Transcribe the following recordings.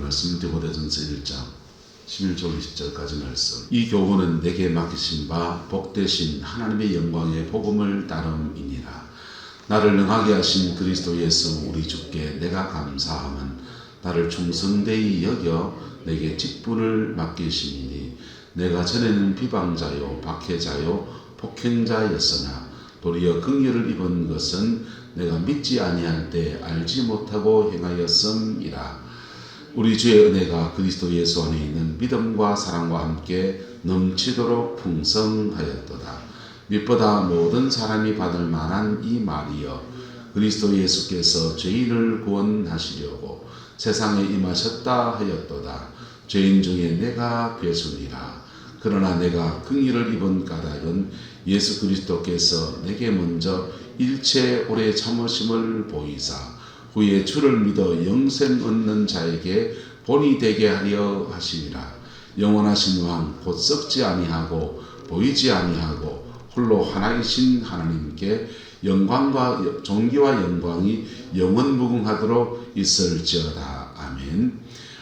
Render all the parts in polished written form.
말씀 디모데전서 1장 11절 20절까지 말씀. 이 교훈은 내게 맡기신 바 복되신 하나님의 영광의 복음을 따름이니라. 나를 능하게 하신 그리스도 예수 우리 주께 내가 감사함은 나를 충성되이 여겨 내게 직분을 맡기시니 내가 전에는 비방자요 박해자요 폭행자였으나 도리어 긍휼을 입은 것은 내가 믿지 아니할 때 알지 못하고 행하였음이라. 우리 주의 은혜가 그리스도 예수 안에 있는 믿음과 사랑과 함께 넘치도록 풍성하였도다. 밑보다 모든 사람이 받을 만한 이 말이여, 그리스도 예수께서 죄인을 구원하시려고 세상에 임하셨다 하였도다. 죄인 중에 내가 괴순이라. 그러나 내가 긍휼을 입은 까닭은 예수 그리스도께서 내게 먼저 일체 오래 참으심을 보이사 후에 주를 믿어 영생 얻는 자에게 본이 되게 하려 하시니라. 영원하신 왕 곧 썩지 아니하고 보이지 아니하고 홀로 하나이신 하나님께 영광과 존귀와 영광이 영원무궁하도록 있을지어다. 아멘.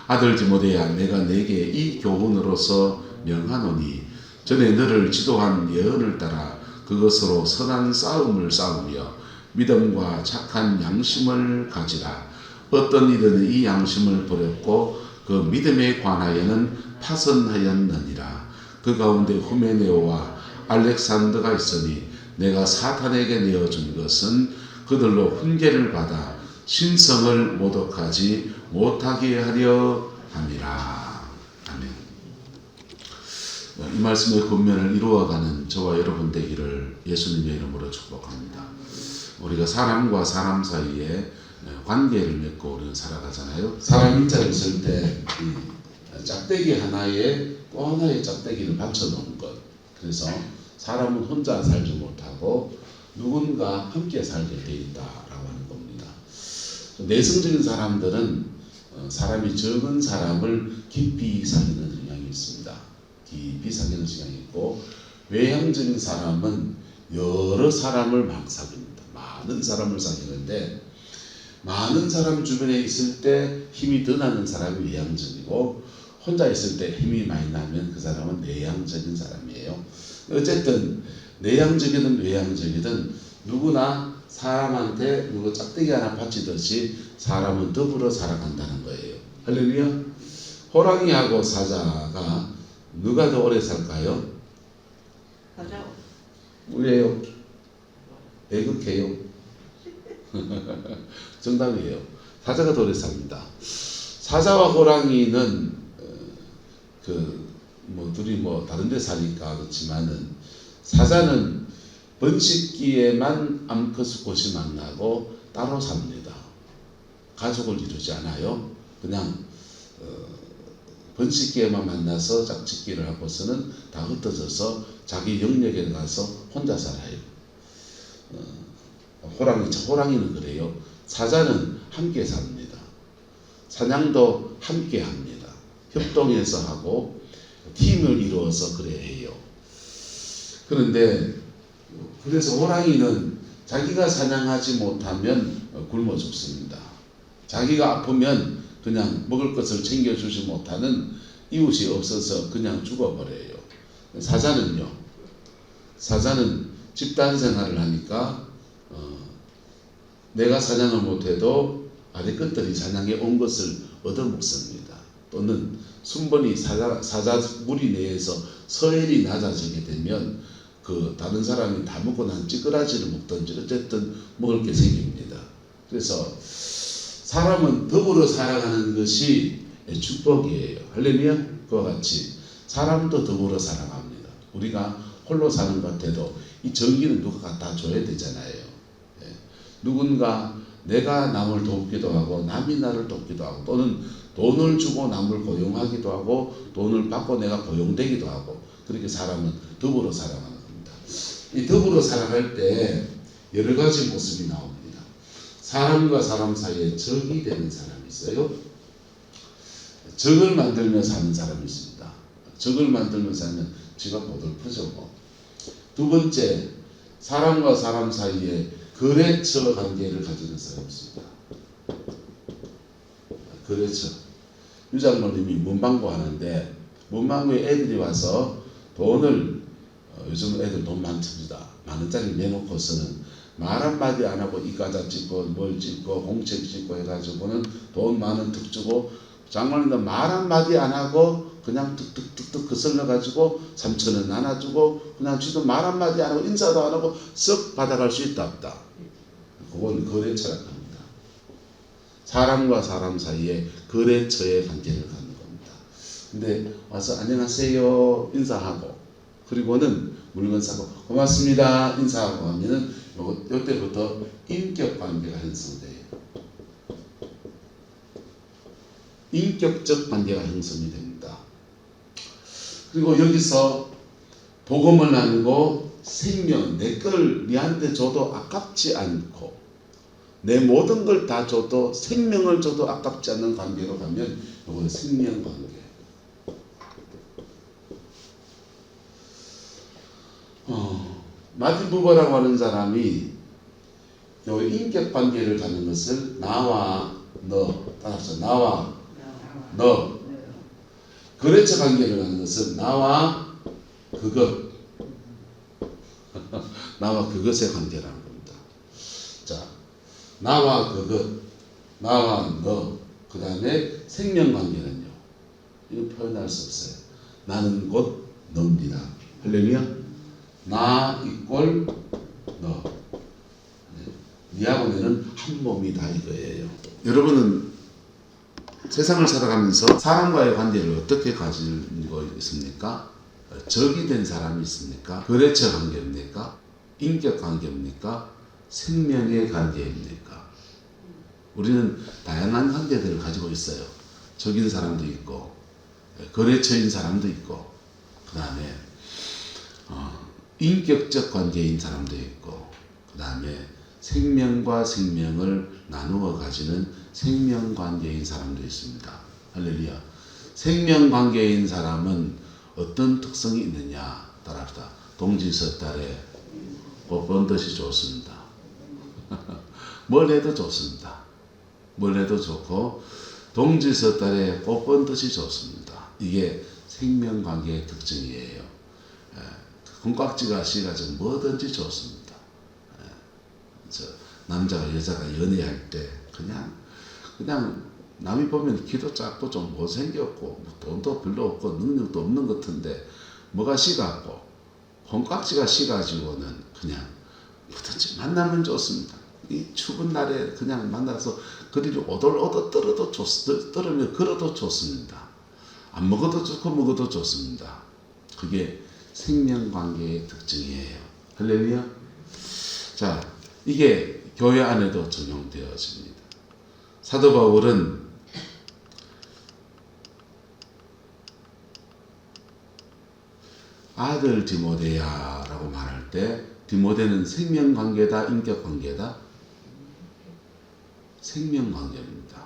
아들 디모데야, 내가 내게 이 교훈으로서 명하노니 전에 너를 지도한 예언을 따라 그것으로 선한 싸움을 싸우며 믿음과 착한 양심을 가지라. 어떤 이들은 이 양심을 버렸고 그 믿음에 관하여는 파선하였느니라. 그 가운데 후메네오와 알렉산더가 있으니 내가 사탄에게 내어준 것은 그들로 훈계를 받아 신성을 모독하지 못하게 하려 함이라. 아멘. 이 말씀의 권면을 이루어가는 저와 여러분 되기를 예수님의 이름으로 축복합니다. 우리가 사람과 사람 사이에 관계를 맺고 우리는 살아가잖아요. 사람 인자를 쓸 때 짝대기 하나에 또 하나의 짝대기를 받쳐놓은 것. 그래서 사람은 혼자 살지 못하고 누군가 함께 살게 돼 있다라고 하는 겁니다. 내성적인 사람들은 사람이 적은 사람을 깊이 사귀는 경향이 있습니다. 깊이 사귀는 경향이 있고, 외향적인 사람은 여러 사람을 막 사귀니다. 많은 사람을 사귀는데, 많은 사람 주변에 있을 때 힘이 더 나는 사람이 외향적이고, 혼자 있을 때 힘이 많이 나면 그 사람은 내향적인 사람이에요. 어쨌든 내향적이든 외향적이든 누구나 사람한테 누구 짝대기 하나 받치듯이 사람은 더불어 살아간다는 거예요. 할렐루야. 호랑이하고 사자가 누가 더 오래 살까요? 사자. 왜요? 애극해요. 정답이에요. 사자가 더 오래 삽니다. 사자와 호랑이는 둘이 다른 데 사니까 그렇지만은, 사자는 번식기에만 암컷 꽃이 만나고 따로 삽니다. 가족을 이루지 않아요. 그냥 번식기에만 만나서 짝짓기를 하고서는 다 흩어져서 자기 영역에 가서 혼자 살아요. 호랑이는 그래요. 사자는 함께 삽니다. 사냥도 함께 합니다. 협동해서 하고 팀을 이루어서 그래 해요. 그런데 그래서 호랑이는 자기가 사냥하지 못하면 굶어 죽습니다. 자기가 아프면 그냥 먹을 것을 챙겨주지 못하는 이웃이 없어서 그냥 죽어버려요. 사자는 집단 생활을 하니까 내가 사냥을 못해도 아래 것들이 사냥해 온 것을 얻어먹습니다. 또는 순번이 사자 무리 내에서 서열이 낮아지게 되면 다른 사람이 다 먹고 난 찌그라지를 먹든지 어쨌든 먹을 게 생깁니다. 그래서 사람은 더불어 살아가는 것이 축복이에요. 할렐루야. 그와 같이 사람도 더불어 살아갑니다. 우리가 홀로 사는 것 같아도 이 전기는 누가 갖다 줘야 되잖아요. 누군가 내가 남을 돕기도 하고 남이 나를 돕기도 하고, 또는 돈을 주고 남을 고용하기도 하고 돈을 받고 내가 고용되기도 하고, 그렇게 사람은 더불어 살아가는 겁니다. 이 더불어 살아갈 때 여러 가지 모습이 나옵니다. 사람과 사람 사이에 적이 되는 사람이 있어요. 적을 만들면서 사는 사람이 있습니다. 적을 만들면서 하면 지가 고들프죠. 두 번째, 사람과 사람 사이에 거래처 관계를 가지는 사람이 있습니다. 거래처. 유장모님이 문방구 하는데 문방구에 애들이 와서 돈을 요즘 애들 돈 많습니다. 만 원짜리 내놓고서는 말 한마디 안 하고 이 과자 찍고 뭘 찍고 공책 찍고 해가지고는 돈 만 원 툭 주고 장모님도 말 한마디 안 하고 그냥 툭툭툭툭 거슬러가지고 3,000원 하나 주고 그냥 지도 말 한마디 안 하고 인사도 안 하고 쓱 받아갈 수 있다 없다. 그건 거래처라고 합니다. 사람과 사람 사이에 거래처의 관계를 갖는 겁니다. 근데 와서 안녕하세요 인사하고 그리고는 물건 사고 고맙습니다 인사하고 하면은 요때부터 인격 관계가 형성돼요. 인격적 관계가 형성이 됩니다. 그리고 여기서 복음을 나누고 생명, 내 걸 니한테 줘도 아깝지 않고 내 모든 걸 다 줘도 생명을 줘도 아깝지 않는 관계로 가면 이건 생명 관계. 마틴 부버라고 하는 사람이 요 인격 관계를 갖는 것을 나와 너, 따라서 나와 너, 거래처 관계를 갖는 것은 나와 그것, 나와 그것의 관계라는 겁니다. 자, 나와 그것, 나와 너, 그 다음에 생명 관계는요. 이거 표현할 수 없어요. 나는 곧 너입니다. 할렐루야. 나 이꼴 너. 니하고 너는 한 몸이다 이거예요. 여러분은 세상을 살아가면서 사람과의 관계를 어떻게 가지고 있습니까? 적이 된 사람이 있습니까? 거래처 관계입니까? 인격 관계입니까? 생명의 관계입니까? 우리는 다양한 관계들을 가지고 있어요. 적인 사람도 있고 거래처인 사람도 있고 그 다음에 인격적 관계인 사람도 있고 그 다음에 생명과 생명을 나누어 가지는 생명관계인 사람도 있습니다. 할렐루야. 생명관계인 사람은 어떤 특성이 있느냐 따라합시다. 동지서달에 꽃 번듯이 좋습니다. 뭘 해도 좋습니다. 뭘 해도 좋고 동지서달에 꽃 번듯이 좋습니다. 이게 생명관계의 특징이에요. 콩깍지가 씨가지고 뭐든지 좋습니다. 남자가 여자가 연애할 때 그냥 남이 보면 키도 작고 좀 못생겼고 돈도 별로 없고 능력도 없는 것 같은데 뭐가 씨같고 콩깍지가 씨가지고는 그냥 뭐든지 만나면 좋습니다. 이 추운 날에 그냥 만나서 그리를 오돌오돌 떨으면 걸어도 좋습니다. 안 먹어도 좋고 먹어도 좋습니다. 그게 생명관계의 특징이에요. 할렐루야. 자, 이게 교회 안에도 적용되어집니다. 사도 바울은 아들 디모데야라고 말할 때 디모데는 생명관계다 인격관계다? 생명관계입니다.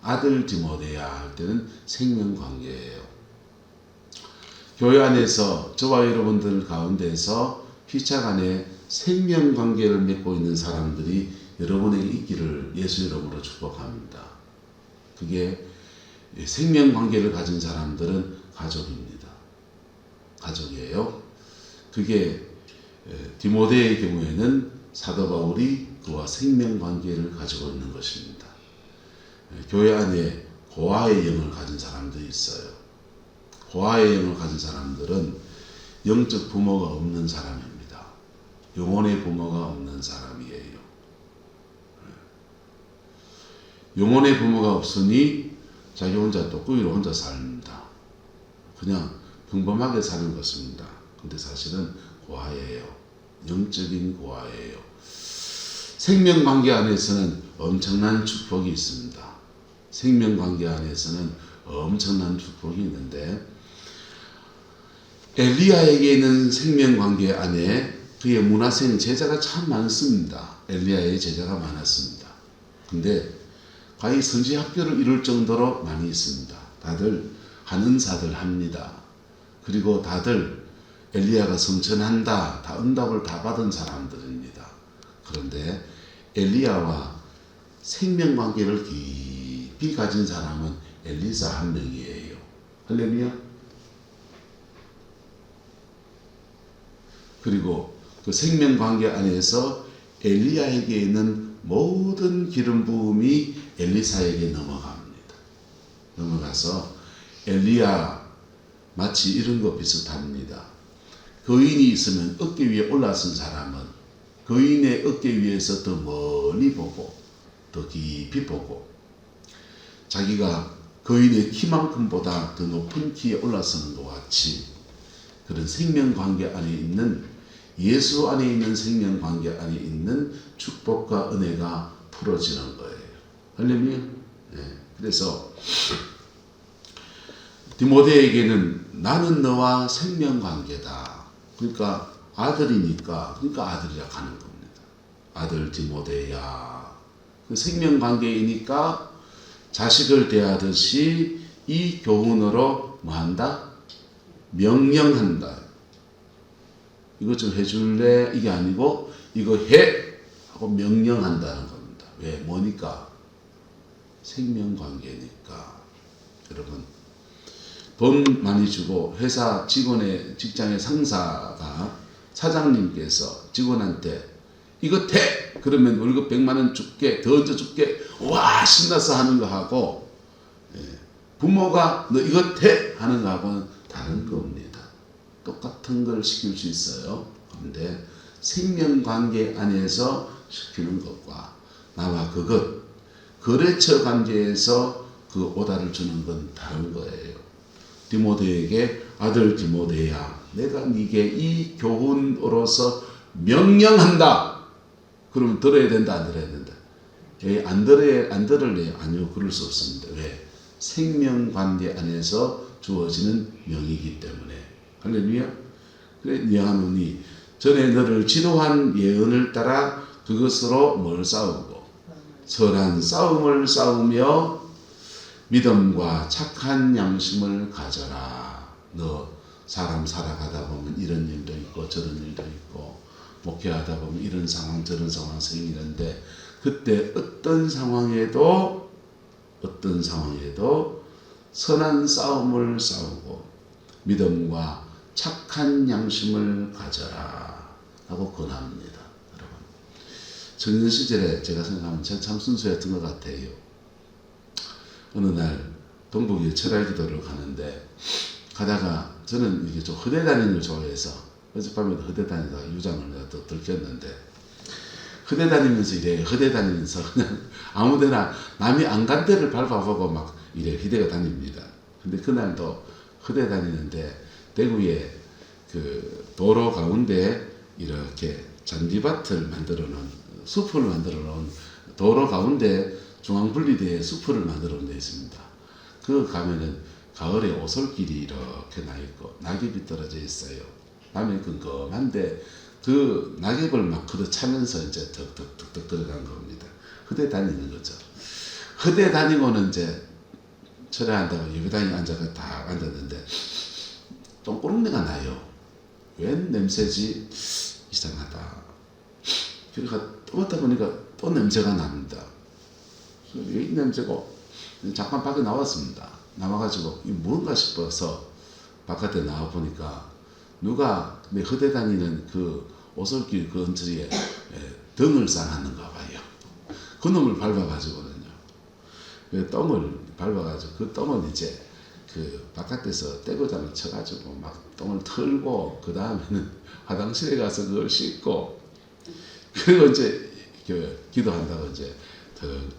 아들 디모데야 할 때는 생명관계예요. 교회 안에서 저와 여러분들 가운데서 피차간에 생명관계를 맺고 있는 사람들이 여러분에게 있기를 예수 이름으로 축복합니다. 그게 생명관계를 가진 사람들은 가족입니다. 가족이에요. 그게 디모데의 경우에는 사도 바울이 그와 생명관계를 가지고 있는 것입니다. 교회 안에 고아의 영을 가진 사람들이 있어요. 고아의 영을 가진 사람들은 영적 부모가 없는 사람입니다. 영혼의 부모가 없는 사람이에요. 영혼의 부모가 없으니 자기 혼자 또꾸이로 혼자 삽니다. 그냥 평범하게 사는 것입니다. 근데 사실은 고아예요. 영적인 고아예요. 생명관계 안에서는 엄청난 축복이 있습니다. 생명관계 안에서는 엄청난 축복이 있는데 엘리야에게 있는 생명관계 안에 그의 문하생 제자가 참 많습니다. 엘리야의 제자가 많았습니다. 근데 거의 선지학교를 이룰 정도로 많이 있습니다. 다들 한 은사들 합니다. 그리고 다들 엘리야가 성천한다, 다 응답을 다 받은 사람들입니다. 그런데 엘리야와 생명관계를 깊이 깊이 가진 사람은 엘리사 한 명이에요. 할렐루야. 그리고 그 생명관계 안에서 엘리야에게 있는 모든 기름 부음이 엘리사에게 넘어갑니다. 넘어가서 엘리야 마치 이런 거 비슷합니다. 거인이 있으면 어깨 위에 올라선 사람은 거인의 어깨 위에서 더 멀리 보고 더 깊이 보고 자기가 거인의 키만큼보다 더 높은 키에 올라서는 것 같이 그런 생명관계 안에 있는 예수 안에 있는 생명관계 안에 있는 축복과 은혜가 풀어지는 거예요. 할렐루야. 네. 그래서 디모데에게는 나는 너와 생명관계다. 그러니까 아들이니까 그러니까 아들이라 하는 겁니다. 아들 디모데야. 그 생명관계이니까 자식을 대하듯이 이 교훈으로 뭐한다? 명령한다. 이것 좀 해줄래? 이게 아니고 이거 해! 하고 명령한다는 겁니다. 왜? 뭐니까? 생명관계니까. 여러분 돈 많이 주고 회사 직장의 상사가 사장님께서 직원한테 이거 해! 그러면 월급 100만 원 줄게, 더 얹어 줄게, 와 신나서 하는 거 하고 부모가 너 이거 해! 하는 거 하고는 다른 겁니다. 똑같은 걸 시킬 수 있어요. 그런데 생명관계 안에서 시키는 것과 나와 그것 거래처 관계에서 그 오다를 주는 건 다른 거예요. 디모데에게 아들 디모데야 내가 네게 이 교훈으로서 명령한다. 그러면 들어야 된다 안 들어야 된다? 안 들을래요? 아니요, 그럴 수 없습니다. 왜? 생명관계 안에서 주어지는 명이기 때문에. 할렐루야. 그래 니하노니 전에 너를 지도한 예언을 따라 그것으로 뭘 싸우고 선한 싸움을 싸우며 믿음과 착한 양심을 가져라. 너 사람 살아가다 보면 이런 일도 있고 저런 일도 있고 목회하다 보면 이런 상황 저런 상황 생기는데 그때 어떤 상황에도 선한 싸움을 싸우고 믿음과 착한 양심을 가져라 라고 권합니다. 여러분 청년 시절에 제가 생각하면 참 순수했던 것 같아요. 어느 날 동북에 철야 기도를 가는데 가다가 저는 이게 좀 허대 다니는 걸 좋아해서 어젯밤에도 허대 다니다가 유장을 내가 또 들켰는데 허대 다니면서 이래 허대 다니면서 그냥 아무데나 남이 안 간 데를 밟아보고 막 이래 희대가 다닙니다. 근데 그날도 허대 다니는데 대구에 그 도로 가운데 이렇게 잔디밭을 만들어 놓은 숲을 만들어 놓은 도로 가운데 중앙 분리대에 숲을 만들어 놓은 데 있습니다. 그 가면은 가을에 오솔길이 이렇게 나 있고 낙엽이 떨어져 있어요. 밤에 끔끔한데 그 낙엽을 막 걷어차면서 이제 덕덕덕덕 들어간 겁니다. 허대 다니는 거죠. 허대 다니고는 이제 철야한다고 예배당에 앉아가 다 앉았는데 똥구렁내가 나요. 웬 냄새지? 이상하다. 그러니까 또 맡다 보니까 또 냄새가 납니다. 왜 이 냄새고? 잠깐 밖에 나왔습니다. 나와가지고 이 뭔가 싶어서 바깥에 나와 보니까 누가 내 허대 다니는 그 오솔길 그 언저리에 등을 쌓았는가 봐요. 그 놈을 밟아가지고는요. 그 똥을 밟아가지고 그 똥을 이제 그 바깥에서 떼고장을 쳐가지고 막 똥을 털고 그 다음에는 화장실에 가서 그걸 씻고 그리고 이제 기도한다고 이제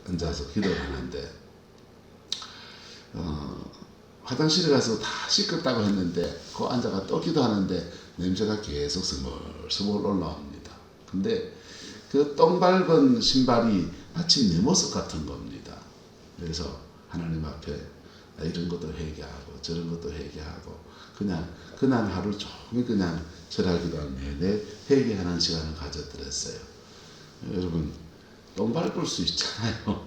앉아서 기도를 하는데 화장실에 가서 다 씻었다고 했는데 그 앉아가 또 기도하는데 냄새가 계속 스멀스멀 올라옵니다. 근데 그 똥 밟은 신발이 마치 내 모습 같은 겁니다. 그래서 하나님 앞에 이런 것도 회개하고 저런 것도 회개하고 그냥 그날 하루 종일 그냥 철야 기도하는 내내 회개하는 시간을 가져드렸어요. 여러분 똥 밟을 수 있잖아요.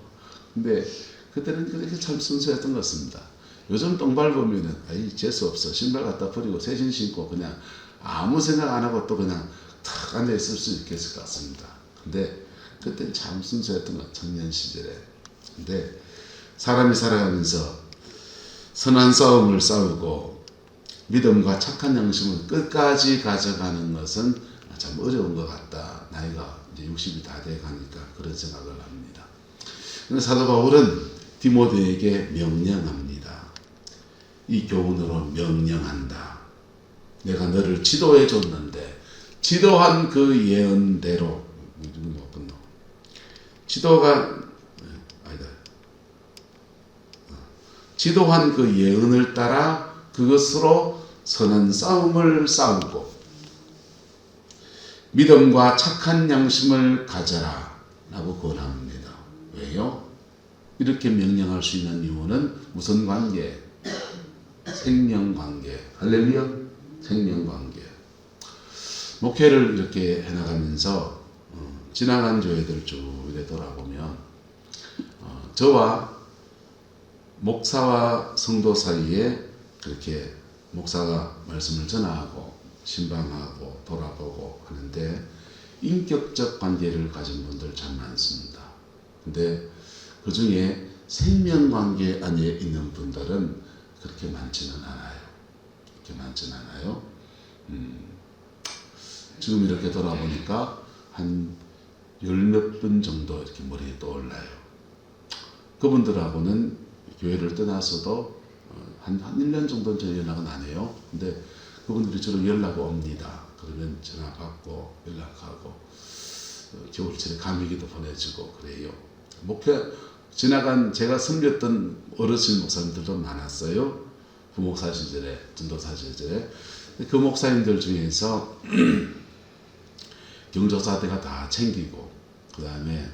근데 그때는 그렇게 참 순수했던 것 같습니다. 요즘 똥 밟으면은 아이 재수 없어 신발 갖다 버리고 새신 신고 그냥 아무 생각 안 하고 또 그냥 탁 앉아 있을 수 있겠을 것 같습니다. 근데 그때는 참 순수했던 것 청년 시절에. 근데 사람이 살아가면서 선한 싸움을 싸우고 믿음과 착한 양심을 끝까지 가져가는 것은 참 어려운 것 같다. 나이가 이제 60이 다 돼 가니까 그런 생각을 합니다. 그런데 사도 바울은 디모데에게 명령합니다. 이 교훈으로 명령한다. 내가 너를 지도해 줬는데 지도한 그 예언대로 지도한 그 예언을 따라 그것으로 선한 싸움을 싸우고 믿음과 착한 양심을 가져라 라고 권합니다. 왜요? 이렇게 명령할 수 있는 이유는 무슨 관계? 생명관계. 할렐루야. 생명관계. 목회를 이렇게 해나가면서 지나간 교회들 쭉 이렇게 돌아보면 저와 목사와 성도 사이에 그렇게 목사가 말씀을 전하고 신방하고 돌아보고 하는데 인격적 관계를 가진 분들 참 많습니다. 근데 그 중에 생명관계 안에 있는 분들은 그렇게 많지는 않아요. 그렇게 많지는 않아요. 지금 이렇게 돌아보니까 한 10몇 분 정도 이렇게 머리에 떠올라요. 그분들하고는 교회를 떠나서도 한 1년 정도는 저 연락은 안 해요. 근데 그분들이 저를 연락 옵니다. 그러면 전화 받고 연락하고 겨울철에 감미기도 보내주고 그래요. 목회 지나간 제가 섬겼던 어르신 목사님들도 많았어요. 부목사 시절에, 전도사 시절에. 그 목사님들 중에서 경조사대가 다 챙기고 그 다음에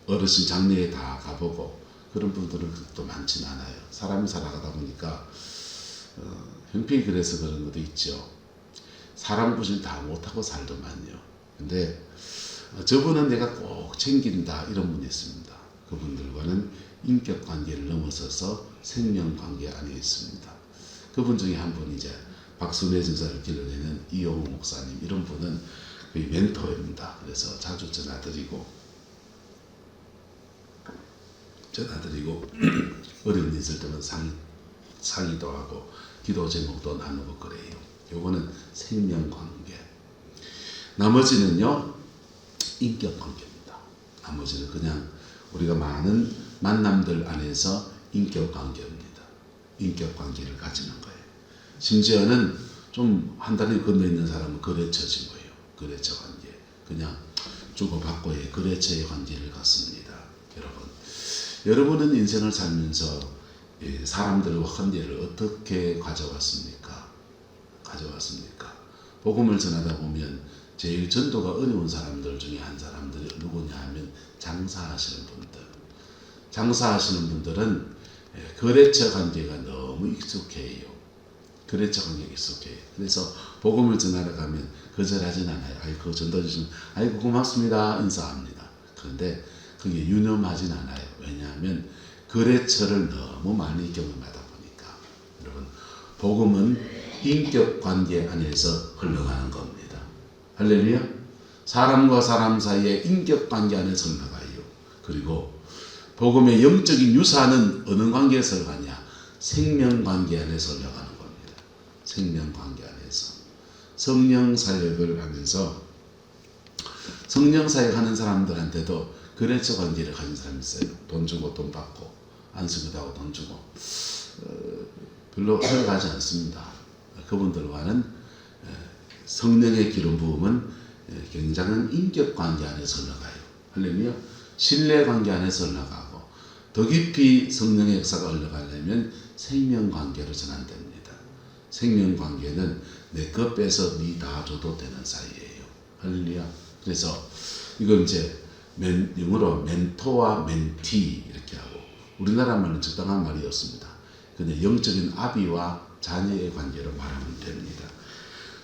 어르신 장례에 다 가보고 그런 분들은 또 많지는 않아요. 사람이 살아가다 보니까 형편이 그래서 그런 것도 있죠. 사람 구실 다 못하고 살더만요. 근데 저분은 내가 꼭 챙긴다 이런 분이 있습니다. 그분들과는 인격관계를 넘어서서 생명관계 안에 있습니다. 그분 중에 한 분이 이제 박순애 전사를 길러내는 이용우 목사님 이런 분은 거의 멘토입니다. 그래서 자주 전화드리고 어려운 일 있을 때는 상의도 하고 기도 제목도 나누고 그래요. 요거는 생명관계. 나머지는요 인격관계입니다. 나머지는 그냥 우리가 많은 만남들 안에서 인격관계입니다. 인격관계를 가지는 거예요. 심지어는 좀 한 달이 건너 있는 사람은 거래처지 뭐예요. 거래처 관계. 그냥 주고받고의 거래처의 관계를 갖습니다. 여러분은 인생을 살면서 사람들과 관계를 어떻게 가져왔습니까? 복음을 전하다 보면 제일 전도가 어려운 사람들 중에 한 사람들이 누구냐 하면 장사하시는 분들. 장사하시는 분들은 거래처 관계가 너무 익숙해요. 거래처 관계가 익숙해요. 그래서 복음을 전하러 가면 거절하진 않아요. 아이고 전도 주시면 아이고 고맙습니다 인사합니다. 그런데 그게 유념하진 않아요. 왜냐하면 거래처를 너무 많이 경험하다 보니까. 여러분 복음은 인격관계 안에서 흘러가는 겁니다. 할렐루야. 사람과 사람 사이의 인격관계 안에서 흘러가요. 그리고 복음의 영적인 유산은 어느 관계에서 흘러가냐? 생명관계 안에서 흘러가는 겁니다. 생명관계 안에서. 성령 사역을 하면서 성령 사역하는 사람들한테도 거래처 관계를 가진 사람이 있어요. 돈 주고 돈 받고 안수기도 하고 돈 주고 별로 생각하지 않습니다. 그분들과는 성령의 기름 부음은 굉장한 인격관계 안에서 흘러가요. 할렐루야. 신뢰관계 안에서 흘러가고 더 깊이 성령의 역사가 흘러가려면 생명관계로 전환됩니다. 생명관계는 내 것 빼서 네 다 줘도 되는 사이예요. 할렐루야. 그래서 이건 이제 영어로 멘토와 멘티 이렇게 하고 우리나라 말은 적당한 말이었습니다. 근데 영적인 아비와 자녀의 관계로 말하면 됩니다.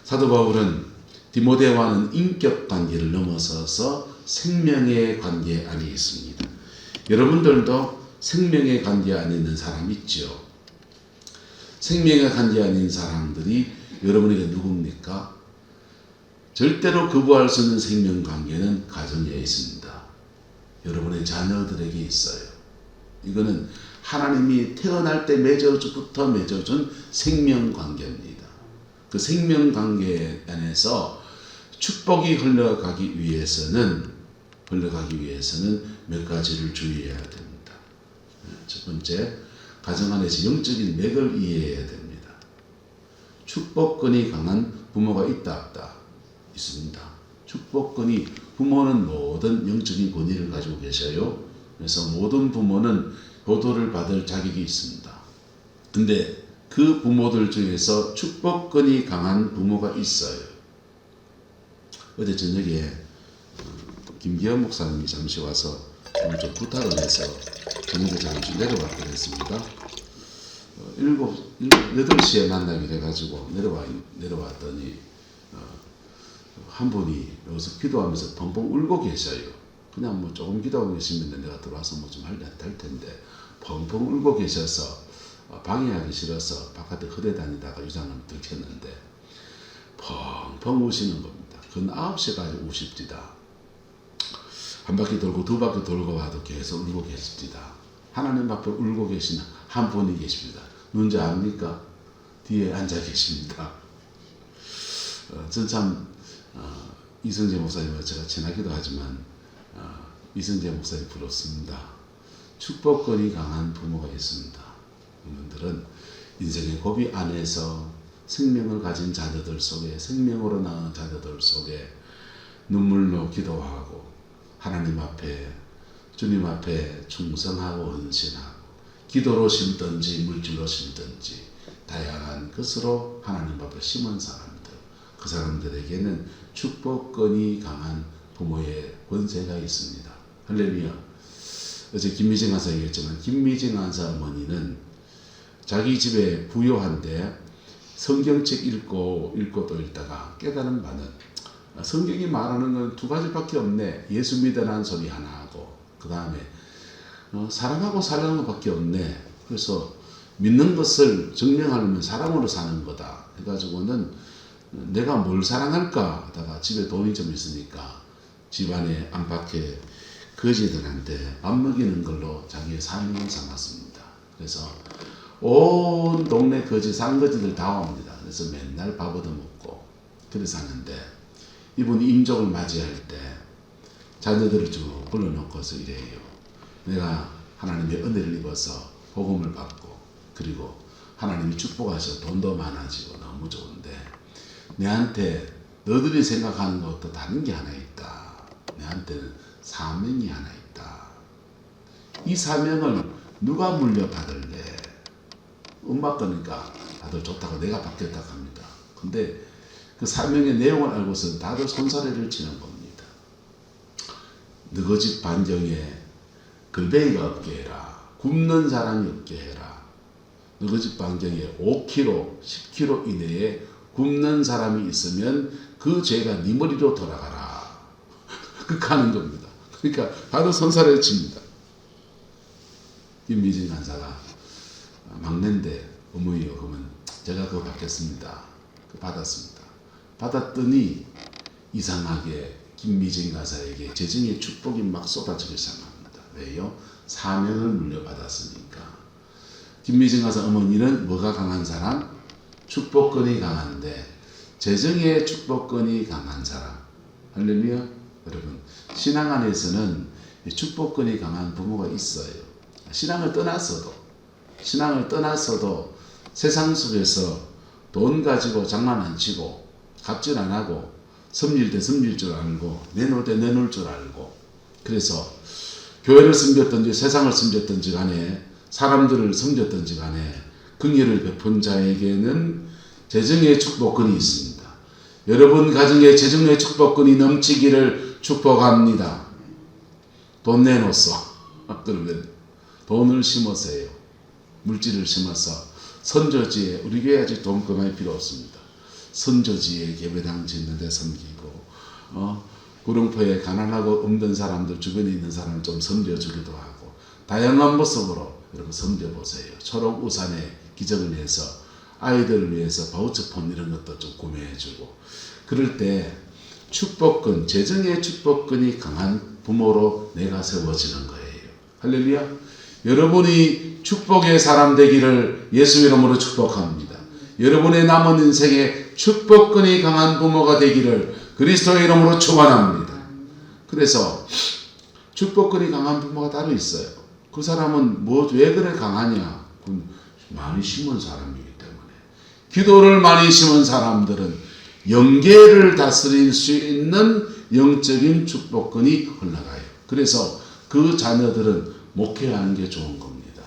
사도 바울은 디모데와는 인격 관계를 넘어서서 생명의 관계 안에 있습니다. 여러분들도 생명의 관계 안에 있는 사람 있죠? 생명의 관계 안에 있는 사람들이 여러분에게 누굽니까? 절대로 거부할 수 없는 생명 관계는 가정에 있습니다. 여러분의 자녀들에게 있어요. 이거는 하나님이 태어날 때 맺어부터 맺어준 생명관계입니다. 그 생명관계 안에서 축복이 흘러가기 위해서는 몇 가지를 주의해야 됩니다. 첫 번째, 가정 안에서 영적인 맥을 이해해야 됩니다. 축복권이 강한 부모가 있다 없다? 있습니다. 축복권이, 부모는 모든 영적인 권위를 가지고 계셔요. 그래서 모든 부모는 효도를 받을 자격이 있습니다. 근데 그 부모들 중에서 축복권이 강한 부모가 있어요. 어제 저녁에 김기현 목사님이 잠시 와서 오늘 좀 부탁을 해서 저녁에 잠시 내려왔더니 했습니다. 8시에 만나기로 해가지고 내려왔더니 한 분이 여기서 기도하면서 펑펑 울고 계셔요. 그냥 뭐 조금 기도하고 계시면 내가 들어와서 뭐 좀 할 텐데 펑펑 울고 계셔서 방해하기 싫어서 바깥에 흐대 다니다가 유장을 들켰는데 펑펑 우시는 겁니다. 근 9시까지 우십니다. 한 바퀴 돌고 두 바퀴 돌고 와도 계속 울고 계십니다. 하나님 앞에 울고 계신 한 분이 계십니다. 누군지 압니까? 뒤에 앉아 계십니다. 전 참 이성재 목사님과 제가 친하기도 하지만 이성재 목사님 부럽습니다. 축복권이 강한 부모가 있습니다. 부모들은 인생의 고비 안에서 생명을 가진 자녀들 속에, 생명으로 낳은 자녀들 속에 눈물로 기도하고 하나님 앞에, 주님 앞에 충성하고 헌신하고 기도로 심든지 물질로 심든지 다양한 것으로 하나님 앞에 심은 사람들, 그 사람들에게는 축복권이 강한 부모의 권세가 있습니다. 할렐루야. 어제 김미정 한사 얘기했지만 김미정 한사 어머니는 자기 집에 부유한데 성경책 읽고 또 읽다가 깨달은 바는 성경이 말하는 건 두 가지밖에 없네. 예수 믿으라는 소리 하나 하고 그 다음에 사랑하고 살라는 것밖에 없네. 그래서 믿는 것을 증명하려면 사랑으로 사는 거다 해가지고는 내가 뭘 사랑할까 하다가 집에 돈이 좀 있으니까 집안에 안팎에 거지들한테 밥 먹이는 걸로 자기의 사명을 삼았습니다. 그래서 온 동네 거지, 산거지들 다 옵니다. 그래서 맨날 밥 얻어먹고 그래 사는데 이분이 임종을 맞이할 때 자녀들을 쭉 불러놓고서 이래요. 내가 하나님의 은혜를 입어서 복음을 받고 그리고 하나님이 축복하셔서 돈도 많아지고 너무 좋은데 내한테 너희들이 생각하는 것도 다른 게 하나 있다. 내한테는 사명이 하나 있다. 이 사명을 누가 물려받을래? 엄마 거니까 다들 좋다고 내가 받겠다고 합니다. 근데 그 사명의 내용을 알고서 다들 손사래를 치는 겁니다. 너희 집 반경에 걸뱅이가 없게 해라. 굶는 사람이 없게 해라. 너희 집 반경에 5km, 10km 이내에 굶는 사람이 있으면 그 죄가 네 머리로 돌아가라. 그렇게 하는 겁니다. 그러니까 다들 손사래를 칩니다. 김미진 간사가 막내인데 어머니요 그러면 제가 그거 받겠습니다. 받았습니다. 받았더니 이상하게 김미진 간사에게 재정의 축복이 막 쏟아지기 시작합니다. 왜요? 사명을 물려받았으니까. 김미진 간사 어머니는 뭐가 강한 사람? 축복권이 강한데 재정의 축복권이 강한 사람. 할렐루야. 여러분 신앙 안에서는 축복권이 강한 부모가 있어요. 신앙을 떠났어도 세상 속에서 돈 가지고 장난 안 치고 갑질 안 하고 섬길 때 섬길 줄 알고 내놓을 때 내놓을 줄 알고 그래서 교회를 섬겼든지 세상을 섬겼든지 간에 사람들을 섬겼든지 간에 긍휼을 베푼 자에게는 재정의 축복권이 있습니다. 여러분 가정에 재정의 축복권이 넘치기를 축복합니다. 돈 내놓소. 그러면 돈을 심으세요. 물질을 심어서 선조지에 우리 교회 아직 돈 그만이 필요 없습니다. 선조지에 예배당 짓는 데 섬기고 구룡포에 가난하고 없는 사람들 주변에 있는 사람을 좀 섬겨주기도 하고 다양한 모습으로 여러분 섬겨보세요. 초록 우산에 기적을 해서 아이들을 위해서 바우처폰 이런 것도 좀 구매해주고 그럴 때 축복권, 재정의 축복권이 강한 부모로 내가 세워지는 거예요. 할렐루야. 여러분이 축복의 사람 되기를 예수 이름으로 축복합니다. 여러분의 남은 인생에 축복권이 강한 부모가 되기를 그리스도의 이름으로 축원합니다. 그래서 축복권이 강한 부모가 따로 있어요. 그 사람은 왜 그래 강하냐? 많이 심은 사람이기 때문에. 기도를 많이 심은 사람들은 영계를 다스릴 수 있는 영적인 축복권이 흘러가요. 그래서 그 자녀들은 목회하는 게 좋은 겁니다.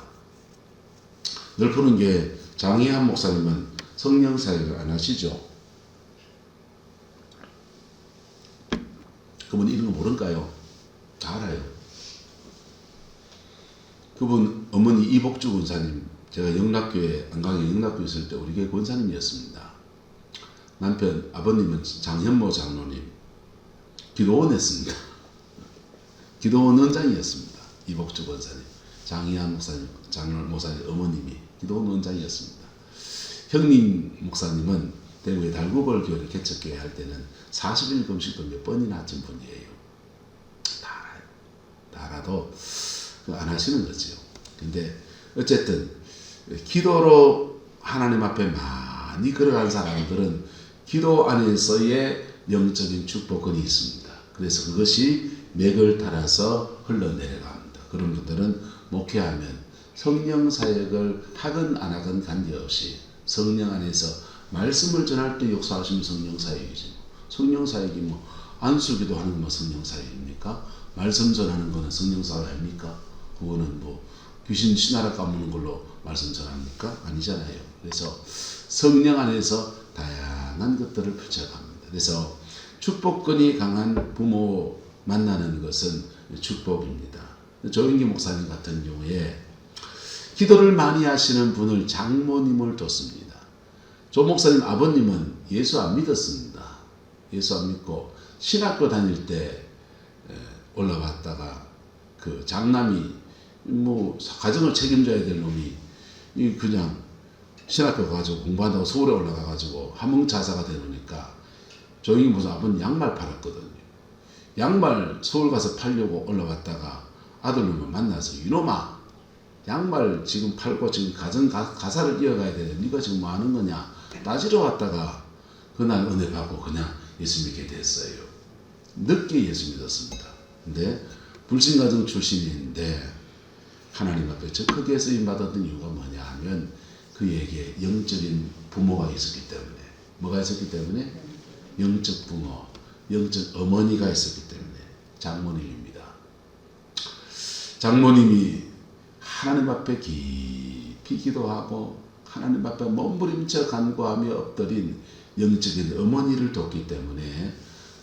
넓푸른 장희한 목사님은 성령 사역을 안 하시죠? 그분 이런 거 모를까요? 다 알아요. 그분 어머니 이복주 권사님, 제가 영락교회 안강에 영락교회 있을 때 우리 교회 권사님이었습니다. 남편 아버님은 장현모 장로님, 기도원 했습니다. 기도원 원장이었습니다. 이복주 권사님, 장희한 목사님, 장로 목사님 어머님이 기도원 원장이었습니다. 형님 목사님은 대구의 달구벌 교회를 개척교회 할 때는 40일 금식도 몇 번이나 하신 분이에요. 다 알아요. 다 알아도 안 하시는 거죠. 근데 어쨌든 기도로 하나님 앞에 많이 걸어간 사람들은 기도 안에서의 영적인 축복권이 있습니다. 그래서 그것이 맥을 따라서 흘러내려갑니다. 그런 분들은 목회하면 성령 사역을 하건 안 하건 관계없이 성령 안에서 말씀을 전할 때 역사하시면 성령 사역이지. 성령 사역이 안수기도 하는 건 성령 사역입니까? 말씀 전하는 거는 성령 사역 아닙니까? 그거는 귀신 신하라 까무는 걸로 말씀 전합니까? 아니잖아요. 그래서 성령 안에서 다양한 것들을 펼쳐갑니다. 그래서 축복권이 강한 부모 만나는 것은 축복입니다. 조영기 목사님 같은 경우에 기도를 많이 하시는 분을 장모님을 뒀습니다. 조 목사님 아버님은 예수 안 믿었습니다. 예수 안 믿고 신학교 다닐 때 올라왔다가 그 장남이 가정을 책임져야 될 놈이 그냥 신학교 가지고 공부한다고 서울에 올라가가지고 함흥자사가 되니까 조영기 목사 아버님 양말 팔았거든요. 양말 서울 가서 팔려고 올라갔다가 아들놈을 만나서 이놈아 양말 지금 팔고 지금 가사를 이어가야 되는데 네가 지금 뭐 하는 거냐 따지러 왔다가 그날 은혜 받고 그냥 예수 믿게 됐어요. 늦게 예수 믿었습니다. 근데 불신가정 출신인데 하나님 앞에 저 크게 쓰임 받았던 이유가 뭐냐 하면 그에게 영적인 부모가 있었기 때문에. 뭐가 있었기 때문에? 영적 부모, 영적 어머니가 있었기 때문에 장모님입니다. 장모님이 하나님 앞에 깊이 기도하고 하나님 앞에 몸부림쳐 간구하며 엎드린 영적인 어머니를 뒀기 때문에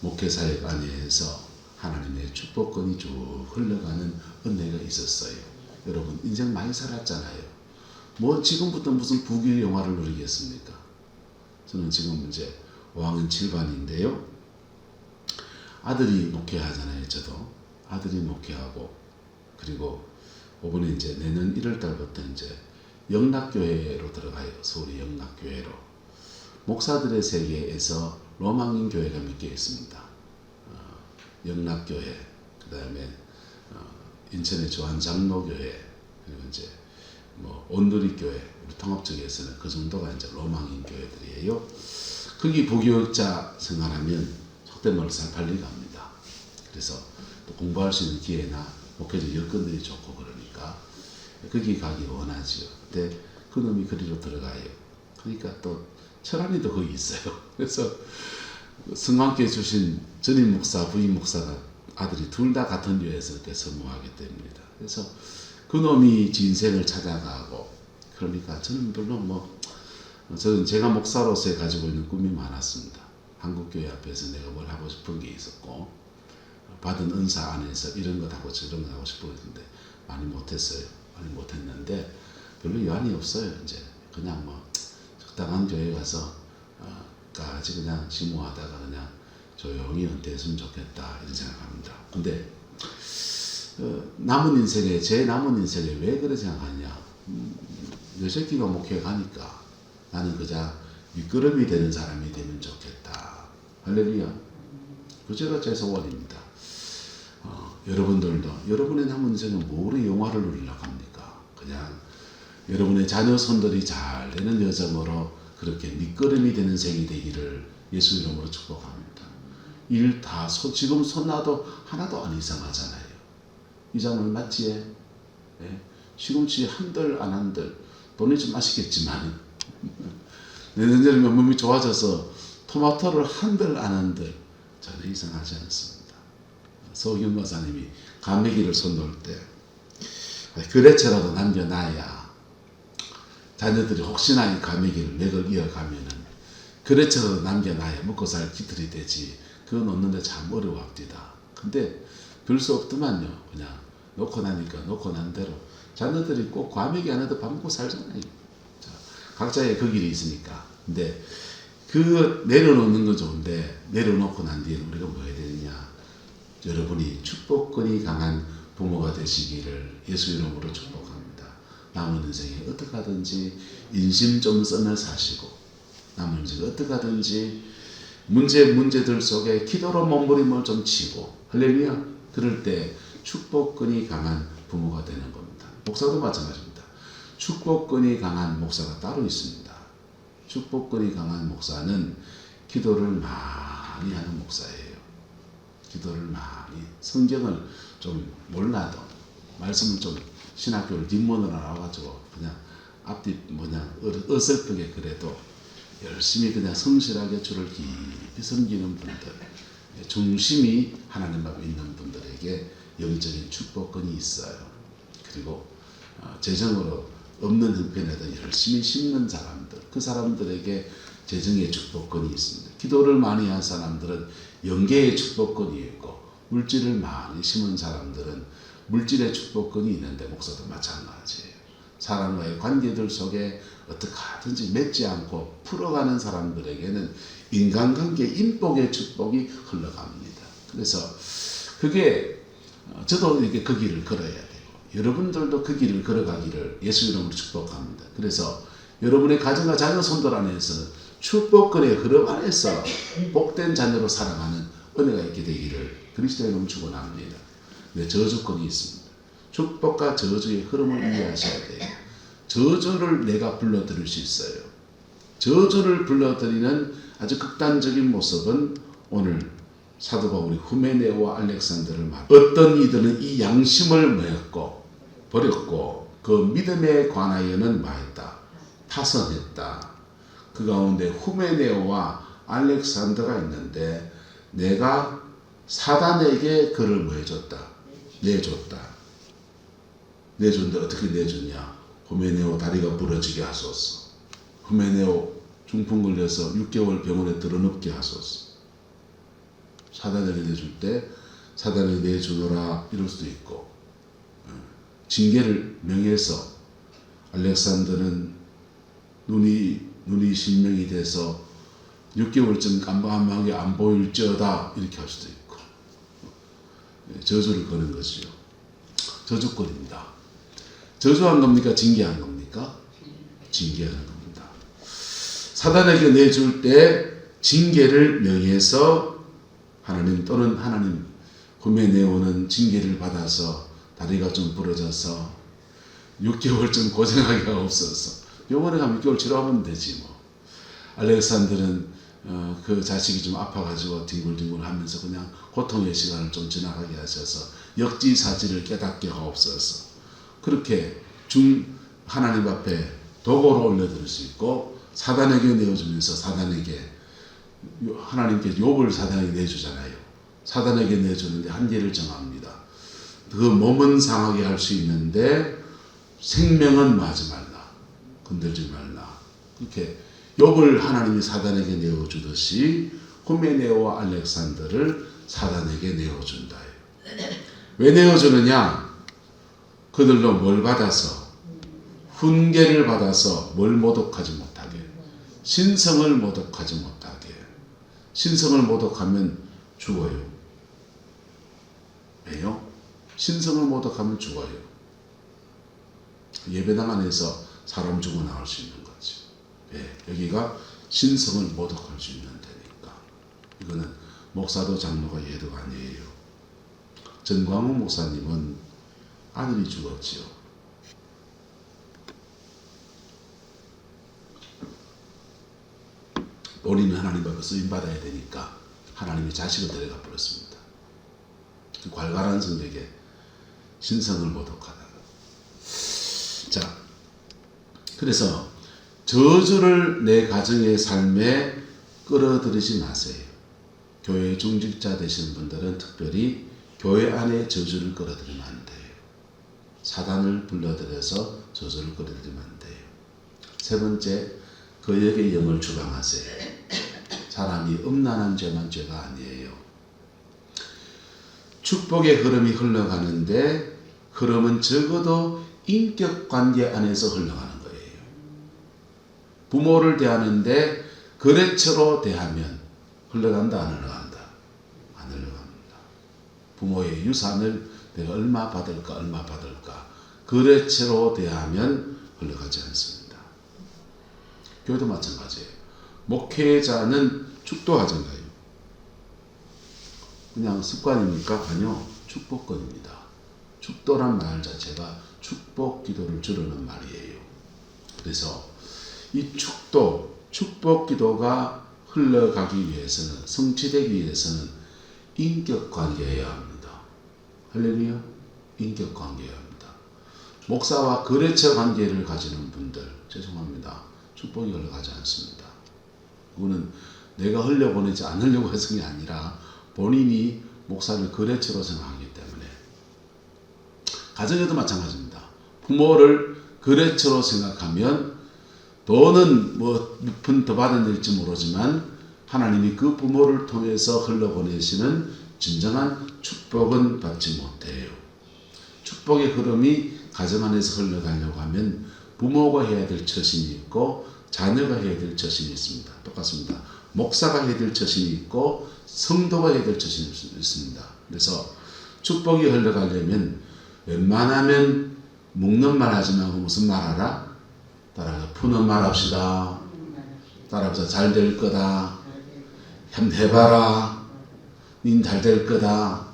목회사역 안에서 하나님의 축복권이 쭉 흘러가는 은혜가 있었어요. 여러분 인생 많이 살았잖아요. 지금부터 무슨 부귀의 영화를 누리겠습니까? 저는 지금 이제 5학년 7반인데요. 아들이 목회하잖아요. 저도 아들이 목회하고 그리고 이번에 이제 내년 1월 달부터 이제 영락교회로 들어가요. 서울의 영락교회로. 목사들의 세계에서 로망인 교회가 몇 개 있습니다. 영락교회, 그 다음에 인천의 조한장로교회, 그리고 이제 온누리교회, 우리 통합 쪽에서는 그 정도가 이제 로망인 교회들이에요. 거기 부교육자 생활하면 속된 말로 잘 빨리 갑니다. 그래서 또 공부할 수 있는 기회나 목회적 여건들이 좋고 그러니까 거기 가기 원하지요. 근데 그놈이 거리로 들어가요. 그러니까 또 철안이도 거기 있어요. 그래서 성황교회 주신 전임 목사, 부임 목사가 아들이 둘 다 같은 교회에서 이렇게 선무하게 됩니다. 그래서 그놈이 지 인생을 찾아가고 그러니까 저는 물론 저는 제가 목사로서 가지고 있는 꿈이 많았습니다. 한국교회 앞에서 내가 뭘 하고 싶은 게 있었고 받은 은사 안에서 이런 것 하고 저런 것 하고 싶었는데 많이 못했어요. 많이 못했는데 별로 여한이 없어요. 이제 그냥 적당한 교회 가서 까지 그냥 지무하다가 그냥 조용히 은퇴했으면 좋겠다 이런 생각합니다. 근데 남은 인생에 제 남은 인생에 왜 그래 생각하냐? 내 새끼가 목회 가니까 나는 그저 밑거름이 되는 사람이 되면 좋겠다. 할렐루야. 그제가 제 소원입니다. 여러분들도 여러분의 남은 인생은 뭐로 영화를 누리려고 합니까? 여러분의 자녀 손들이 잘 되는 여정으로 그렇게 밑거름이 되는 생이 되기를 예수 이름으로 축복합니다. 일 다 지금 손 놔도 하나도 안 이상하잖아요. 이 장면 맞지? 예? 시금치 한들 안 한들 돈이 좀 아시겠지만 내년에는 몸이 좋아져서 토마토를 한들 안 한들 전혀 이상하지 않습니다. 서경 목사님이 가메기를 손놓을 때 그래처라도 남겨놔야 자녀들이 혹시나 이 가메기를 맥을 이어가면은 그래처라도 남겨놔야 먹고 살 기틀이 되지. 그거 놓는데 참 어려워합니다. 근데 별 수 없더만요. 그냥 놓고 나니까 놓고 난 대로 자녀들이 꼭 과메기 안 해도 밥 먹고 살잖아요. 자, 각자의 그 길이 있으니까. 근데 그 내려놓는 건 좋은데 내려놓고 난 뒤에 우리가 뭐 해야 되느냐. 여러분이 축복권이 강한 부모가 되시기를 예수 이름으로 축복합니다. 남은 인생에 어떻게 하든지 인심 좀 써며 사시고 남은 인생에 어떻게 하든지 문제들 속에 기도로 몸부림을 좀 치고 할렐루야. 그럴 때 축복권이 강한 부모가 되는 겁니다. 목사도 마찬가지입니다. 축복권이 강한 목사가 따로 있습니다. 축복권이 강한 목사는 기도를 많이 하는 목사예요. 기도를 많이 성경을 좀 몰라도 말씀을 좀 신학교를 뒷문으로 나와가지고 그냥 앞뒤 어설프게 그래도 열심히 그냥 성실하게 주를 깊이 섬기는 분들, 중심이 하나님 앞에 있는 분들에게 영적인 축복권이 있어요. 그리고 재정으로 없는 형편에도 열심히 심는 사람들, 그 사람들에게 재정의 축복권이 있습니다. 기도를 많이 한 사람들은 영계의 축복권이 있고 물질을 많이 심은 사람들은 물질의 축복권이 있는데 목사도 마찬가지예요. 사람과의 관계들 속에 어떻게 하든지 맺지 않고 풀어가는 사람들에게는 인간관계 인복의 축복이 흘러갑니다. 그래서 그게 저도 이렇게 그 길을 걸어야 되고 여러분들도 그 길을 걸어가기를 예수 이름으로 축복합니다. 그래서 여러분의 가정과 자녀 손들 안에서 축복권의 흐름 안에서 복된 자녀로 살아가는 은혜가 있게 되기를 그리스도의 이름으로 축원합니다. 네, 저주권이 있습니다. 축복과 저주의 흐름을 이해하셔야 돼요. 저주를 내가 불러들일 수 있어요. 저주를 불러들이는 아주 극단적인 모습은 오늘 사도 바울이 후메네오와 알렉산더를 말. 어떤 이들은 이 양심을 버렸고 그 믿음에 관하여는 뭐했다? 파선했다. 그 가운데 후메네오와 알렉산더가 있는데 내가 사단에게 그를 뭐 해줬다? 내줬다. 내줬는데 어떻게 내줬냐? 후메네오 다리가 부러지게 하소서. 후메네오 중풍 걸려서 6개월 병원에 들어눕게 하소서. 사단에게 내줄 때 사단에게 내주노라 이럴 수도 있고 징계를 명해서 알렉산더는 눈이 실명이 돼서 6개월쯤 깜깜하게 안 보일지어다 이렇게 할 수도 있고 저주를 거는 것이요. 저주권입니다. 저주한 겁니까? 징계한 겁니까? 징계하는 겁니다. 사단에게 내줄 때 징계를 명해서 하나님 또는 하나님 후메네오는 징계를 받아서 다리가 좀 부러져서 6개월쯤 고생하기가 없어서 병원에 가면 6개월 치료하면 되지 뭐. 알렉산더는 그 자식이 좀 아파가지고 뒹굴뒹굴 하면서 그냥 고통의 시간을 좀 지나가게 하셔서 역지사지를 깨닫게 하옵소서. 그렇게 하나님 앞에 도구로 올려드릴 수 있고 사단에게 내어주면서 사단에게 하나님께 욥을 사단에게 내주잖아요. 사단에게 내주는데 한계를 정합니다. 그 몸은 상하게 할 수 있는데 생명은 마지 말라. 건들지 말라. 이렇게 욥을 하나님이 사단에게 내어주듯이 후메네오와 알렉산더를 사단에게 내어준다. 왜 내어주느냐? 그들로 뭘 받아서? 훈계를 받아서 뭘 모독하지 못하게. 신성을 모독하지 못하게. 신성을 모독하면 죽어요. 왜요? 신성을 모독하면 죽어요. 예배당 안에서 사람 죽어 나올 수 있는 거지. 예, 여기가 신성을 모독할 수 있는 데니까. 이거는 목사도 장로가 예도가 아니에요. 전광훈 목사님은 아들이 죽었지요. 본인은 하나님 앞에 쓰임받아야 되니까 하나님의 자식을 데려가 버렸습니다. 그 괄괄한 성격에 신성을 모독하다가. 자, 그래서 저주를 내 가정의 삶에 끌어들이지 마세요. 교회 중직자 되시는 분들은 특별히 교회 안에 저주를 끌어들이면 안 돼요. 사단을 불러들여서 저주를 끌어들이면 안 돼요. 세 번째, 그에게 영을 주방하세요. 사람이 음란한 죄만 죄가 아니에요. 축복의 흐름이 흘러가는데 흐름은 적어도 인격관계 안에서 흘러가는 거예요. 부모를 대하는데 거래처로 대하면 흘러간다, 안 흘러간다? 안 흘러갑니다. 부모의 유산을 내가 얼마 받을까? 거래처로 대하면 흘러가지 않습니다. 교회도 마찬가지예요. 목회자는 축도하잖아요. 그냥 습관입니까? 아니요. 축복권입니다. 축도란 말 자체가 축복 기도를 주르는 말이에요. 그래서 이 축복 기도가 흘러가기 위해서는, 성취되기 위해서는 인격관계여야 합니다. 할렐루야. 인격관계여야 합니다. 목사와 거래처 관계를 가지는 분들, 죄송합니다. 축복이 흘러가지 않습니다. 그거는 내가 흘려보내지 않으려고 해서 게 아니라 본인이 목사를 거래처로 생각하기 때문에. 가정에도 마찬가지입니다. 부모를 거래처로 생각하면 돈은 뭐 몇 푼 더 받아낼지 모르지만 하나님이 그 부모를 통해서 흘러보내시는 진정한 축복은 받지 못해요. 축복의 흐름이 가정 안에서 흘러가려고 하면 부모가 해야 될 처신이 있고 자녀가 해야 될 처신이 있습니다. 똑같습니다. 목사가 해야 될 처신이 있고 성도가 해야 될 처신이 있습니다. 그래서 축복이 흘러가려면 웬만하면 묵는 말 하지 말고 무슨 말 하라? 따라서 푸는 말 합시다. 따라서 잘 될 거다. 해봐라. 닌 잘 될 거다.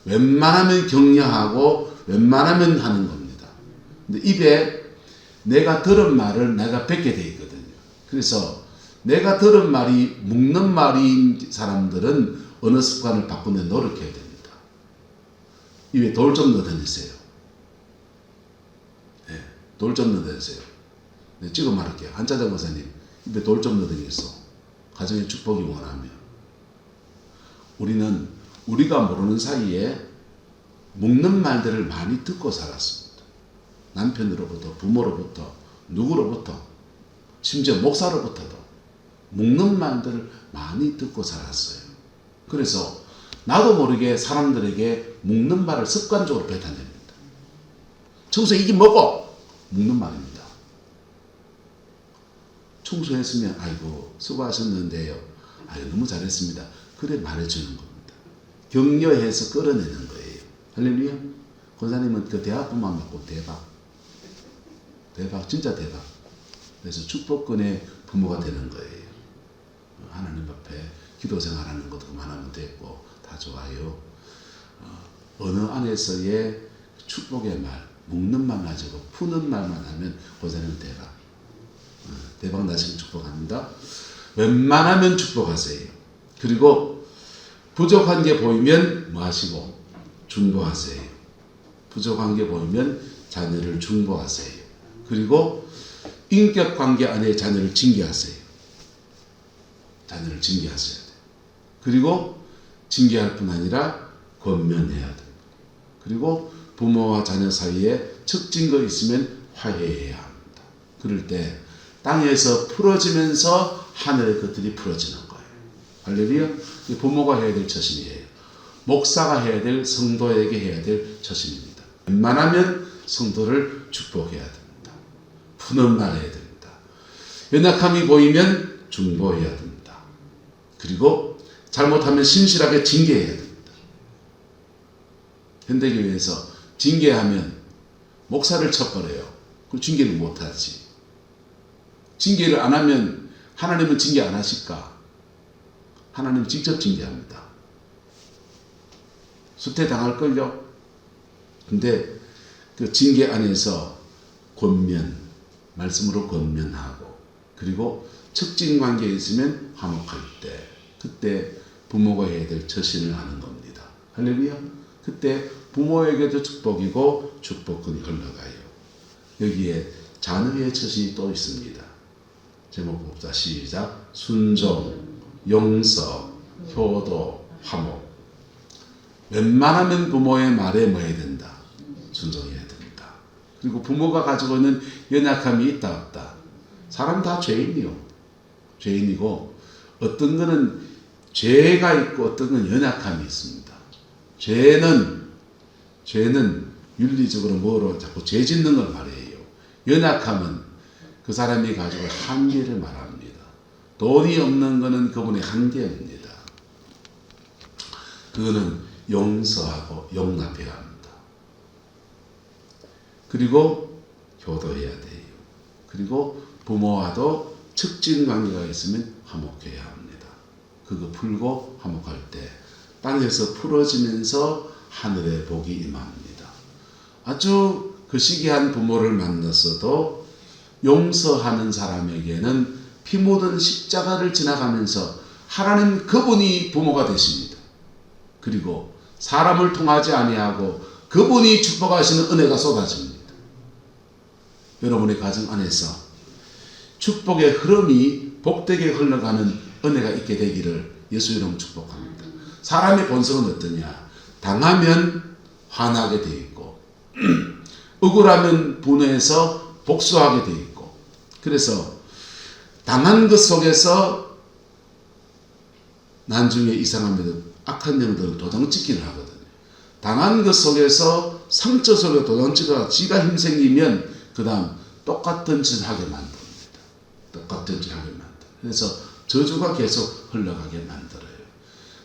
웬만하면 격려하고 웬만하면 하는 겁니다. 근데 입에 내가 들은 말을 내가 뱉게 돼 있거든요. 그래서 내가 들은 말이 묵는 말인 사람들은 어느 습관을 바꾸는 데 노력해야 됩니다. 입에 돌 좀 넣어 던지세요. 네, 돌 좀 넣어 던지세요. 네, 찍어 말할게요. 한자장 목사님, 입에 돌 좀 넣어 던지겠어. 가정의 축복이 원하면. 우리는 우리가 모르는 사이에 묵는 말들을 많이 듣고 살았습니다. 남편으로부터, 부모로부터, 누구로부터, 심지어 목사로부터도 묵는 말들을 많이 듣고 살았어요. 그래서 나도 모르게 사람들에게 묵는 말을 습관적으로 뱉어냅니다. 청소해, 이게 뭐고? 묵는 말입니다. 청소했으면 아이고 수고하셨는데요. 아이고 너무 잘했습니다. 그래 말해주는 겁니다. 격려해서 끌어내는 거예요. 할렐루야. 권사님은 그 대학부만 맞고 대박 진짜 대박. 그래서 축복권의 부모가 되는 거예요. 하나님 앞에 기도 생활하는 것도 그만하면 됐고 다 좋아요. 어느 안에서의 축복의 말, 묵는 말 가지고 푸는 말만 하면 권사님은 대박 나시길 축복합니다. 웬만하면 축복하세요. 그리고 부족한 게 보이면 뭐 하시고? 중보하세요. 부족한 게 보이면 자녀를 중보하세요. 그리고 인격관계 안에 자녀를 징계하세요. 자녀를 징계하셔야 돼요. 그리고 징계할 뿐 아니라 권면해야 돼요. 그리고 부모와 자녀 사이에 척진 거 있으면 화해해야 합니다. 그럴 때 땅에서 풀어지면서 하늘의 것들이 풀어지는 거예요. 할렐루야. 부모가 해야 될 처신이에요. 목사가 해야 될, 성도에게 해야 될 처신입니다. 웬만하면 성도를 축복해야 됩니다. 푸는 말 해야 됩니다. 연약함이 보이면 중보해야 됩니다. 그리고 잘못하면 신실하게 징계해야 됩니다. 현대교회에서 징계하면 목사를 쳐버려요. 그럼 징계를 못하지. 징계를 안 하면 하나님은 징계 안 하실까? 하나님은 직접 징계합니다. 수태당할걸요? 근데 그 징계 안에서 권면, 말씀으로 권면하고 그리고 척진 관계에 있으면 화목할 때, 그때 부모가 해야 될 처신을 하는 겁니다. 할렐루야. 그때 부모에게도 축복이고 축복권이 흘러가요. 여기에 자녀의 처신이 또 있습니다. 제목 봅시다. 시작. 순종, 용서, 효도, 화목. 웬만하면 부모의 말에 뭐 해야 된다? 순종해야 된다. 그리고 부모가 가지고 있는 연약함이 있다 없다. 사람 다 죄인이요. 죄인이고 어떤 거는 죄가 있고 어떤 건 연약함이 있습니다. 죄는 윤리적으로 뭐로 자꾸 죄 짓는 걸 말해요. 연약함은 그 사람이 가지고 한계를 말합니다. 돈이 없는 것은 그분의 한계입니다. 그거는 용서하고 용납해야 합니다. 그리고 효도해야 돼요. 그리고 부모와도 척진 관계가 있으면 화목해야 합니다. 그거 풀고 화목할 때 땅에서 풀어지면서 하늘의 복이 임합니다. 아주 그 시기한 부모를 만났어도 용서하는 사람에게는 피 묻은 십자가를 지나가면서 하나님 그분이 부모가 되십니다. 그리고 사람을 통하지 아니하고 그분이 축복하시는 은혜가 쏟아집니다. 여러분의 가정 안에서 축복의 흐름이 복되게 흘러가는 은혜가 있게 되기를 예수 이름 축복합니다. 사람의 본성은 어떠냐? 당하면 화나게 되어 있고 억울하면 분해해서 복수하게 되어 있고, 그래서 당한 것 속에서 나중에 이상합니다. 악한 영들은 도장찍기를 하거든요. 당한 것 속에서 상처 속에 도장찍어가 지가 힘생기면 그 다음 똑같은 짓을 하게 만듭니다. 똑같은 짓을 하게 만들어요. 그래서 저주가 계속 흘러가게 만들어요.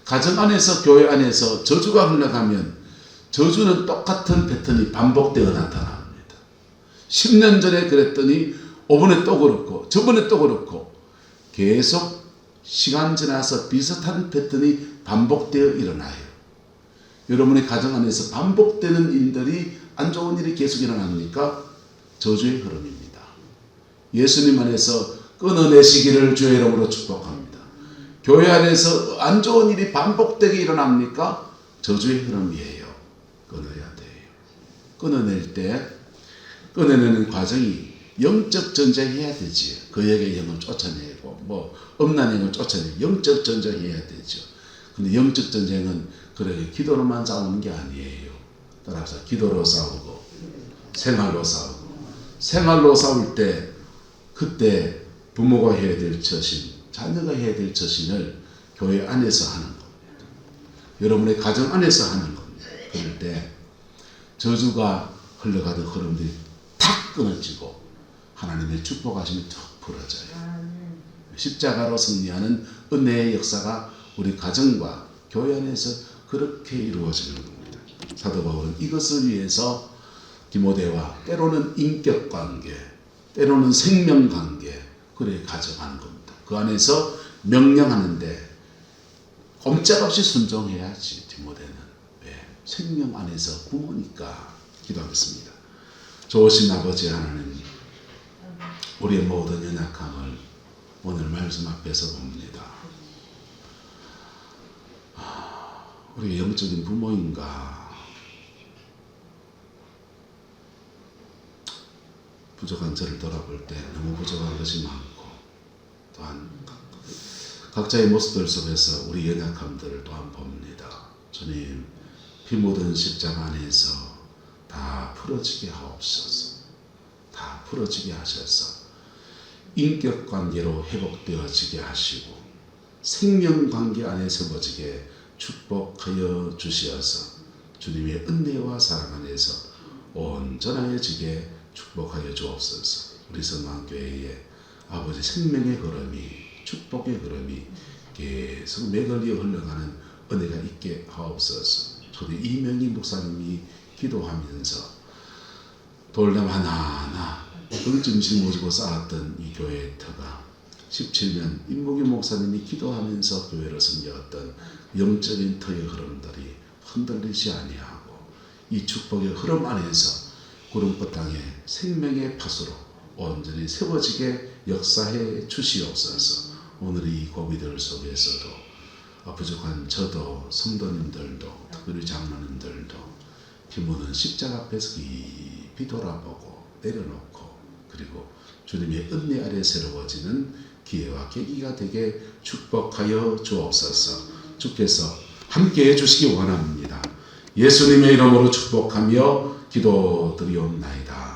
가정 안에서 교회 안에서 저주가 흘러가면 저주는 똑같은 패턴이 반복되어 나타납니다. 10년 전에 그랬더니 5번에 또 그렇고 저번에 또 그렇고 계속 시간 지나서 비슷한 패턴이 반복되어 일어나요. 여러분의 가정 안에서 반복되는 일들이 안 좋은 일이 계속 일어납니까? 저주의 흐름입니다. 예수님 안에서 끊어내시기를 주의 이름으로 축복합니다. 교회 안에서 안 좋은 일이 반복되게 일어납니까? 저주의 흐름이에요. 끊어야 돼요. 끊어낼 때 끊어내는 과정이 영적 전쟁해야 되지. 그에게 영을 쫓아내고 뭐 음란 영을 쫓아내고 영적 전쟁해야 되죠. 근데 영적 전쟁은 그렇게 기도로만 싸우는 게 아니에요. 따라서 기도로 싸우고 생활로 싸우고, 생활로 싸울 때 그때 부모가 해야 될 처신, 자녀가 해야 될 처신을 교회 안에서 하는 겁니다. 여러분의 가정 안에서 하는 겁니다. 그럴 때 저주가 흘러가던 흐름들이 탁 끊어지고 하나님의 축복하심이 탁 풀어져요. 십자가로 승리하는 은혜의 역사가 우리 가정과 교회 안에서 그렇게 이루어지는 겁니다. 사도 바울은 이것을 위해서 디모데와 때로는 인격관계, 때로는 생명관계, 그래 가져가는 겁니다. 그 안에서 명령하는데 꼼짝없이 순종해야지. 디모데는 왜? 생명 안에서 부모니까. 기도하겠습니다. 좋으신 아버지 하나님, 우리의 모든 연약함을 오늘 말씀 앞에서 봅니다. 우리 영적인 부모인가? 부족한 저를 돌아볼 때 너무 부족한 것이 많고, 또한 각자의 모습들 속에서 우리 연약함들을 또한 봅니다. 주님, 피 묻은 십자가 안에서 다 풀어지게 하옵소서. 다 풀어지게 하셔서 인격관계로 회복되어지게 하시고 생명관계 안에 세워지게 축복하여 주시어서 주님의 은혜와 사랑 안에서 온전하여지게 축복하여 주옵소서. 우리 성만교회에 아버지 생명의 흐름이, 축복의 흐름이 계속 매걸리어 흘러가는 은혜가 있게 하옵소서. 저도 이명희 목사님이 기도하면서 돌담 하나하나 응짐실 모시고 쌓았던 이 교회의 터가 17년 임무기 목사님이 기도하면서 교회를 섬겼던 영적인 터의 흐름들이 흔들리지 아니하고 이 축복의 흐름 안에서 구름꽃 땅에 생명의 팥으로 온전히 세워지게 역사해 주시옵소서. 오늘 이 고비들 속에서도 부족한 저도 성도님들도 특별히 장로님들도 힘없는 십자가 앞에서 깊이 돌아보고 내려놓고 그리고 주님의 은혜 아래 새로워지는 기회와 계기가 되게 축복하여 주옵소서. 주께서 함께해 주시기 원합니다. 예수님의 이름으로 축복하며 기도드리옵나이다.